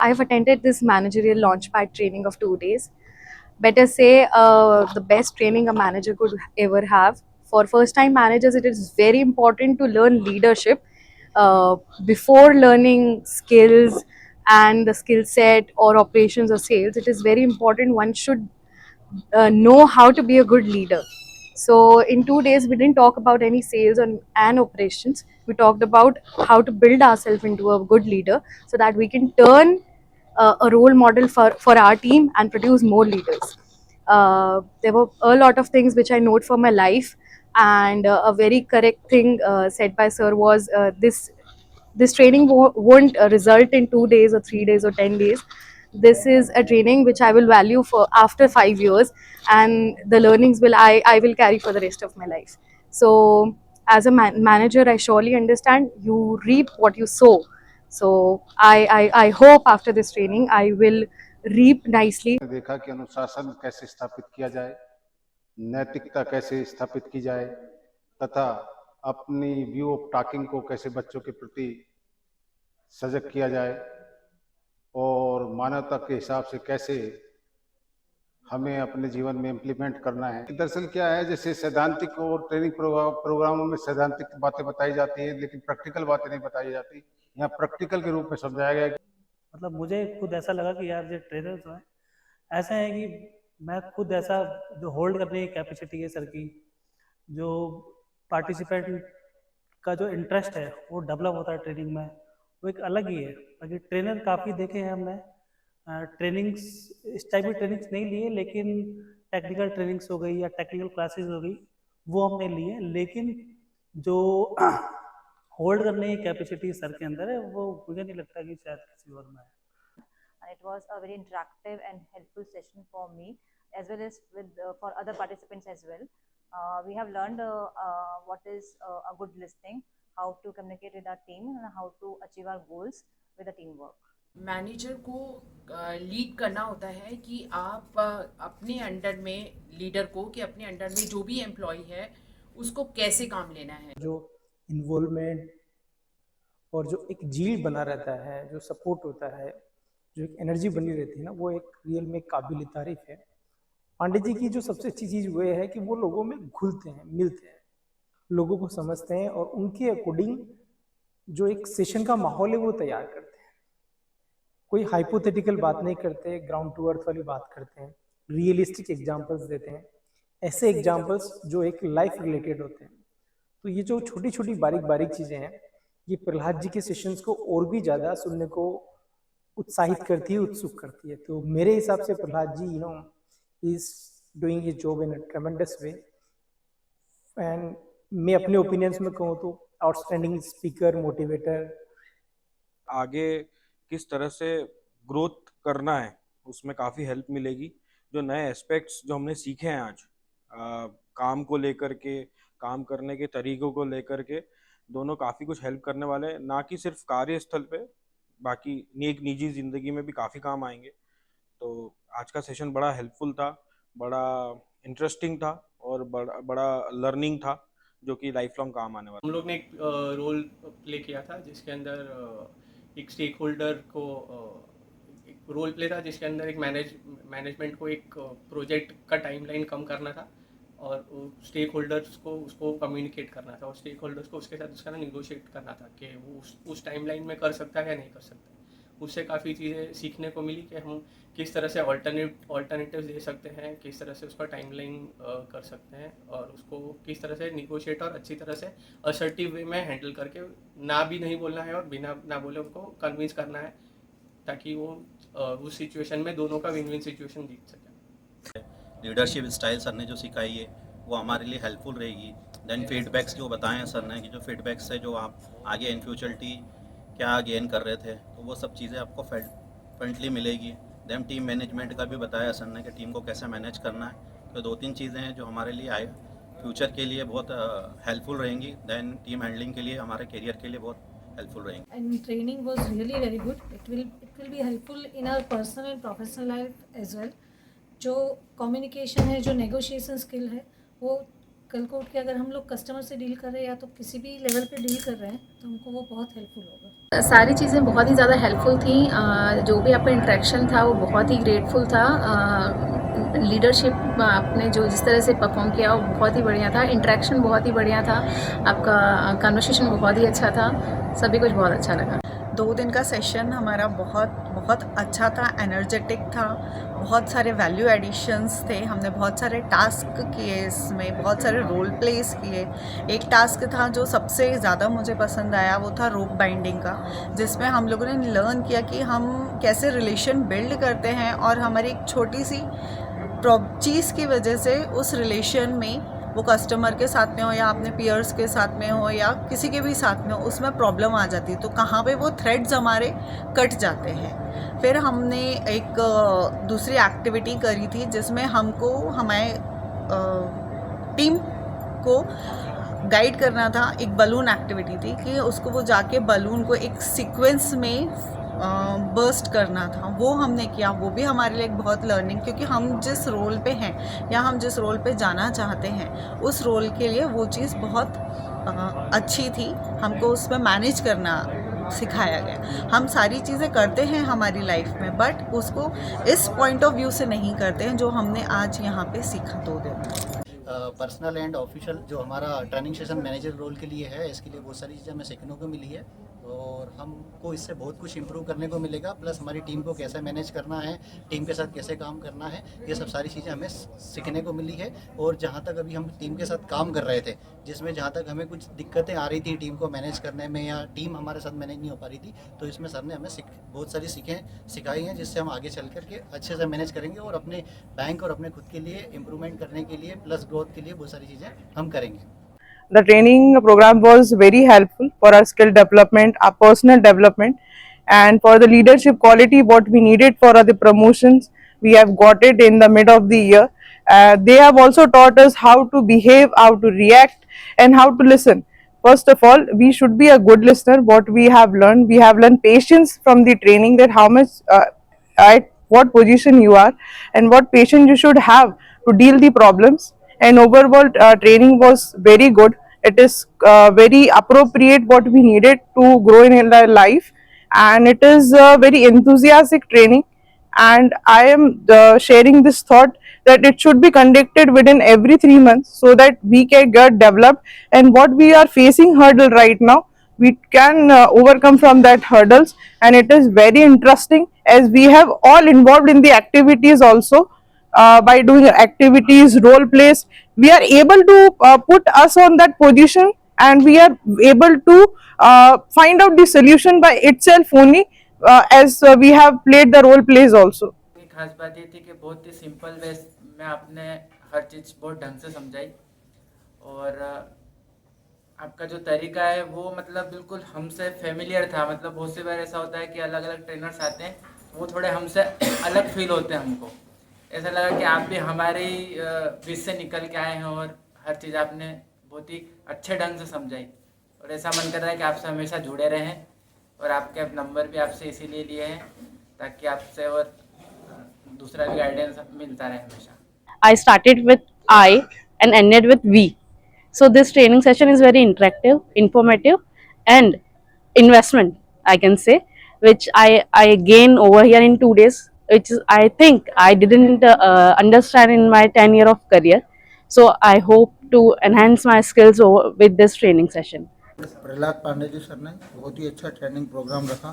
I've attended this managerial launchpad training of 2 days. Better say the best training a manager could ever have. For first time managers, it is very important to learn leadership uh, before learning skills and the skill set or operations or sales. It is very important. One should know how to be a good leader. So in 2 days, we didn't talk about any sales and operations. We talked about how to build ourselves into a good leader so that we can turn a role model for our team and produce more leaders. There were a lot of things which I note for my life, and a very correct thing said by sir was this training won't result in 2 days or 3 days or 10 days. This is a training which I will value for after 5 years, and the learnings I will carry for the rest of my life. So as a manager, I surely understand you reap what you sow. So I hope after this training I will reap nicely. देखा कि अनुशासन कैसे स्थापित किया जाए, नैतिकता कैसे स्थापित की जाए तथा अपनी व्यू ऑफ टॉकिंग को कैसे बच्चों के प्रति सजग किया जाए और मानवता के हिसाब से कैसे हमें अपने जीवन में इम्प्लीमेंट करना है। दरअसल क्या है, जैसे सैद्धांतिक और ट्रेनिंग प्रोग्रामों में सैद्धांतिक बातें बताई जाती हैं लेकिन प्रैक्टिकल बातें नहीं बताई जाती। यहाँ प्रैक्टिकल के रूप में समझाया गया है। मतलब मुझे खुद ऐसा लगा कि यार जो ट्रेनर जो है ऐसा है कि मैं खुद ऐसा जो होल्ड करने की कैपेसिटी है सर की, जो पार्टिसिपेंट का जो इंटरेस्ट है वो डेवलप होता है ट्रेनिंग में, वो एक अलग ही है। बाकी ट्रेनर काफ़ी देखे हैं हमने, ट्रेनिंग्स इस टाइप की ट्रेनिंग्स नहीं लिए, लेकिन टेक्निकल ट्रेनिंग्स हो गई या टेक्निकल क्लासेस हो गई वो हमने लिए, लेकिन जो होल्ड करने की कैपेसिटी सर के अंदर है वो मुझे नहीं लगता कि शायद किसी और में है। And it was a very interactive and helpful session for me as well as with for other participants as well. We have learned what is a good listening, how to communicate with our team, and how to achieve our goals with the teamwork. Manager को lead करना होता है कि आप अपने under में leader को कि अपने अंडर में जो भी एम्प्लॉय है उसको कैसे काम लेना है। जो इन्वॉल्वमेंट और जो एक जील बना रहता है, जो सपोर्ट होता है, जो एक एनर्जी बनी रहती है ना, वो एक रियल में काबिल तारीफ है। पांडे जी की जो सबसे अच्छी चीज़ वो है कि वो लोगों में घुलते हैं, मिलते हैं, लोगों को समझते हैं और उनके अकॉर्डिंग जो एक सेशन का माहौल है वो तैयार करते हैं। कोई हाइपोथेटिकल बात नहीं करते, ग्राउंड टू अर्थ वाली बात करते हैं, रियलिस्टिक एग्जाम्पल्स देते हैं, ऐसे एग्जाम्पल्स जो एक लाइफ रिलेटेड होते हैं। तो ये जो छोटी छोटी बारीक बारीक चीज़ें हैं, ये प्रहलाद जी के सेशंस को और भी ज़्यादा सुनने को उत्साहित करती है, उत्सुक करती है। तो मेरे हिसाब से Prahlad ji is doing his job in a tremendous way, and मैं अपने ओपिनियंस में कहूँ तो आउटस्टैंडिंग स्पीकर, मोटिवेटर। आगे किस तरह से ग्रोथ करना है उसमें काफ़ी हेल्प मिलेगी। जो नए एस्पेक्ट्स जो हमने सीखे हैं आज, काम को लेकर के, काम करने के तरीकों को लेकर के, दोनों काफ़ी कुछ हेल्प करने वाले हैं, ना कि सिर्फ कार्यस्थल पे, बाकी एक निजी ज़िंदगी में भी काफ़ी काम आएंगे। तो आज का सेशन बड़ा हेल्पफुल था, बड़ा इंटरेस्टिंग था और बड़ा बड़ा लर्निंग था जो कि लाइफ लॉन्ग काम आने वाला। हम लोग ने एक रोल प्ले किया था जिसके अंदर एक स्टेक होल्डर को एक रोल प्ले था जिसके अंदर एक मैनेजमेंट को एक प्रोजेक्ट का टाइमलाइन कम करना था और स्टेक होल्डर्स को उसको कम्युनिकेट करना था और स्टेक होल्डर्स को उसके साथ उसका निगोशिएट करना था कि वो उस टाइमलाइन में कर सकता है या नहीं कर सकता। उससे काफ़ी चीज़ें सीखने को मिली कि हम किस तरह से ऑल्टरनेटिव्स दे सकते हैं, किस तरह से उसका टाइमलाइन कर सकते हैं और उसको किस तरह से निगोशिएट और अच्छी तरह से असर्टिव वे में हैंडल करके ना भी नहीं बोलना है और बिना ना बोले उनको कन्विंस करना है ताकि वो उस सिचुएशन में दोनों का विन विन सिचुएशन जीत सके। लीडरशिप स्टाइल सर ने जो सिखाई है वो हमारे लिए हेल्पफुल रहेगी। देन फीडबैक्स जो बताएं सर ने कि जो फीडबैक्स है जो आप आगे इन फ्यूचरिटी क्या गेन कर रहे थे, तो वो सब चीज़ें आपको फ्रेंटली मिलेगी। देन टीम मैनेजमेंट का भी बताया सर ने कि टीम को कैसे मैनेज करना है। तो 2-3 चीज़ें हैं जो हमारे लिए आए फ्यूचर के लिए बहुत हेल्पफुल रहेंगी। देन टीम हैंडलिंग के लिए, हमारे करियर के लिए बहुत हेल्पफुल रहेंगी। And training was really very good. It will be helpful in our personal and professional life as well. जो कम्युनिकेशन है, जो नेगोशिएशन स्किल है, वो कल को उठ के अगर हम लोग कस्टमर से डील कर रहे हैं या तो किसी भी लेवल पे डील कर रहे हैं तो हमको वो बहुत हेल्पफुल होगा। सारी चीज़ें बहुत ही ज़्यादा हेल्पफुल थी। जो भी आपका इंटरेक्शन था वो बहुत ही ग्रेटफुल था। लीडरशिप आपने जो जिस तरह से परफॉर्म किया वो बहुत ही बढ़िया था। इंटरेक्शन बहुत ही बढ़िया था। आपका कन्वर्सेशन बहुत ही अच्छा था। सभी कुछ बहुत अच्छा लगा। 2 दिन का सेशन हमारा बहुत अच्छा था, एनर्जेटिक था, बहुत सारे वैल्यू एडिशंस थे। हमने बहुत सारे टास्क किए, इसमें बहुत सारे रोल प्लेस किए। एक टास्क था जो सबसे ज़्यादा मुझे पसंद आया, वो था रोप बाइंडिंग का, जिसमें हम लोगों ने लर्न किया कि हम कैसे रिलेशन बिल्ड करते हैं और हमारी एक छोटी सी चीज़ की वजह से उस रिलेशन में, वो कस्टमर के साथ में हो या अपने पीयर्स के साथ में हो या किसी के भी साथ में हो, उसमें प्रॉब्लम आ जाती है तो कहाँ पे वो थ्रेड्स हमारे कट जाते हैं। फिर हमने एक दूसरी एक्टिविटी करी थी जिसमें हमको हमारे टीम को गाइड करना था। एक बलून एक्टिविटी थी कि उसको वो जाके बलून को एक सीक्वेंस में बर्स्ट करना था, वो हमने किया। वो भी हमारे लिए एक बहुत लर्निंग, क्योंकि हम जिस रोल पे हैं या हम जिस रोल पे जाना चाहते हैं उस रोल के लिए वो चीज़ बहुत अच्छी थी। हमको उसमें मैनेज करना सिखाया गया। हम सारी चीज़ें करते हैं हमारी लाइफ में, बट उसको इस पॉइंट ऑफ व्यू से नहीं करते हैं जो हमने आज यहाँ पे सीखा 2 दिन में। पर्सनल एंड ऑफिशियल जो हमारा ट्रेनिंग सेशन मैनेजर रोल के लिए है, इसके लिए बहुत सारी चीज़ें हमें सीखने को मिली है और हमको इससे बहुत कुछ इम्प्रूव करने को मिलेगा। प्लस हमारी टीम को कैसे मैनेज करना है, टीम के साथ कैसे काम करना है, ये सब सारी चीज़ें हमें सीखने को मिली है। और जहाँ तक अभी हम टीम के साथ काम कर रहे थे, जिसमें जहाँ तक हमें कुछ दिक्कतें आ रही थी टीम को मैनेज करने में या टीम हमारे साथ मैनेज नहीं हो पा रही थी, तो इसमें सर ने हमें बहुत सारी सिखाई हैं जिससे हम आगे चल करके अच्छे से मैनेज करेंगे और अपने बैंक और अपने खुद के लिए इम्प्रूवमेंट करने के लिए प्लस ग्रोथ के लिए बहुत सारी चीज़ें हम करेंगे। The training program was very helpful for our skill development, our personal development, and for the leadership quality what we needed for the promotions. We have got it in the mid of the year. They have also taught us how to behave, how to react, and how to listen. First of all, we should be a good listener. What we have learned patience from the training, that how much at what position you are and what patience you should have to deal the problems. And overall training was very good. It is very appropriate what we needed to grow in our life, and it is very enthusiastic training. And I am sharing this thought that it should be conducted within every 3 months so that we can get developed, and what we are facing hurdle right now we can overcome from that hurdles. And it is very interesting as we have all involved in the activities also. By doing activities, role plays, we are able to put us on that position, and we are able to find out the solution by itself only, as we have played the role plays also. खास बात ये थी कि बहुत ही simple way में आपने हर चीज़ बहुत ढंग से समझाई और आपका जो तरीका है वो मतलब बिल्कुल हमसे फेमिलियर था। मतलब बहुत सी बार ऐसा होता है कि अलग अलग ट्रेनर्स आते हैं, वो थोड़े हमसे अलग फील होते हैं। हमको ऐसा लगा कि आप भी हमारे बीच से निकल के आए हैं और हर चीज़ आपने बहुत ही अच्छे ढंग से समझाई और ऐसा मन कर रहा है कि आपसे हमेशा जुड़े रहें। और आपके नंबर भी आपसे इसीलिए लिए हैं ताकि आपसे और दूसरा भी गाइडेंस मिलता रहे हमेशा। I started with I and ended with we. So this training session is very interactive, informative, and investment, I can say, which I gain over here in 2 days, which is, I think I didn't understand in my 10 year of career. So I hope to enhance my skills with this training session. Prahlad Pandey ji sir ने बहुत ही अच्छा training programme रखा,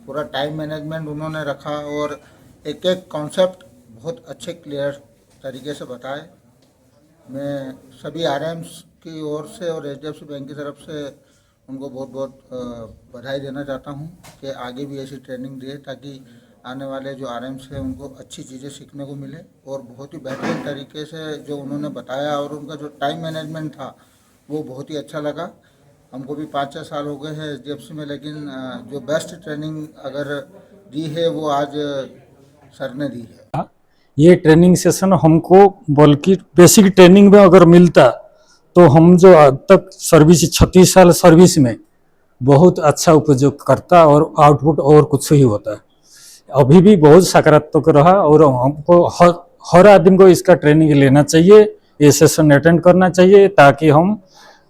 पूरा time management उन्होंने रखा और एक एक कॉन्सेप्ट बहुत अच्छे क्लियर तरीके से बताए। मैं सभी आरएम्स की ओर से और एचडीएफसी बैंक की तरफ से उनको बहुत बहुत बधाई देना चाहता हूं कि आगे भी ऐसी ट्रेनिंग दिए ताकि आने वाले जो आरएम्स हैं उनको अच्छी चीज़ें सीखने को मिले। और बहुत ही बेहतरीन तरीके से जो उन्होंने बताया और उनका जो टाइम मैनेजमेंट था वो बहुत ही अच्छा लगा। हमको भी 5-6 साल हो गए हैं एचडीएफसी में, लेकिन जो बेस्ट ट्रेनिंग अगर दी है वो आज सर ने दी है। ये ट्रेनिंग सेशन हमको बल्कि बेसिक ट्रेनिंग में अगर मिलता तो हम जो अब तक सर्विस 36 साल सर्विस में बहुत अच्छा उपयोग करता और आउटपुट और कुछ ही होता है। अभी भी बहुत सकारात्मक रहा और हमको हर आदमी को इसका ट्रेनिंग लेना चाहिए ये सेशन अटेंड करना चाहिए ताकि हम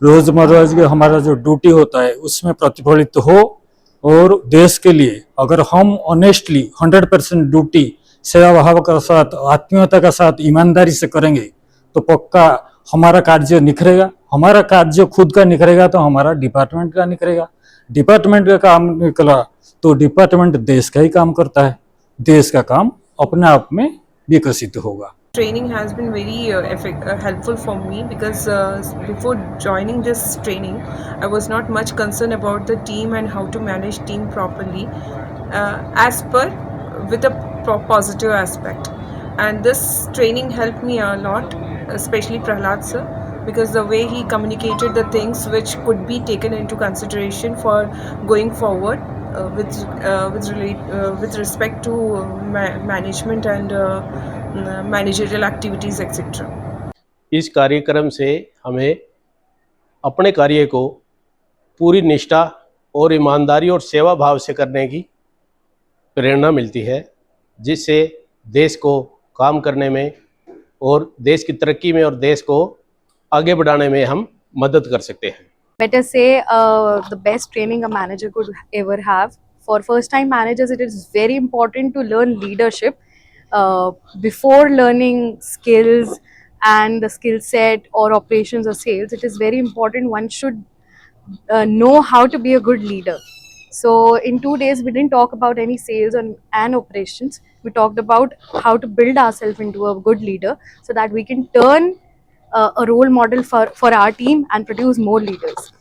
रोजमर्रा के हमारा जो ड्यूटी होता है उसमें प्रतिफलित हो और देश के लिए अगर हम ऑनेस्टली 100% ड्यूटी सेवा भाव के साथ आत्मीयता के साथ ईमानदारी से करेंगे तो पक्का हमारा कार्य निखरेगा। हमारा कार्य खुद का निखरेगा तो हमारा डिपार्टमेंट का निखरेगा, डिपार्टमेंट का काम निकला तो डिपार्टमेंट देश का ही काम करता है, देश का काम अपने आप में विकसित होगा। Training has been very helpful for me because before joining this training, I was not much concerned about the team and how to manage team properly, as per with a positive aspect. And this training helped me a lot, especially Prahlad sir, because the way he communicated the things which could be taken into consideration for going forward with respect to management and managerial activities etc. इस कार्यक्रम से हमें अपने कार्य को पूरी निष्ठा और ईमानदारी और सेवा भाव से करने की प्रेरणा मिलती है, जिससे देश को काम करने में और देश की तरक्की में और देश को आगे बढ़ाने में हम मदद कर सकते हैं। Better say the best training a manager could ever have. For first-time managers, it is very important to learn leadership before learning skills and the skill set or operations or sales. It is very important. One should know how to be a good leader. So in 2 days, we didn't talk about any sales and operations. We talked about how to build ourselves into a good leader so that we can turn a role model for our team and produce more leaders.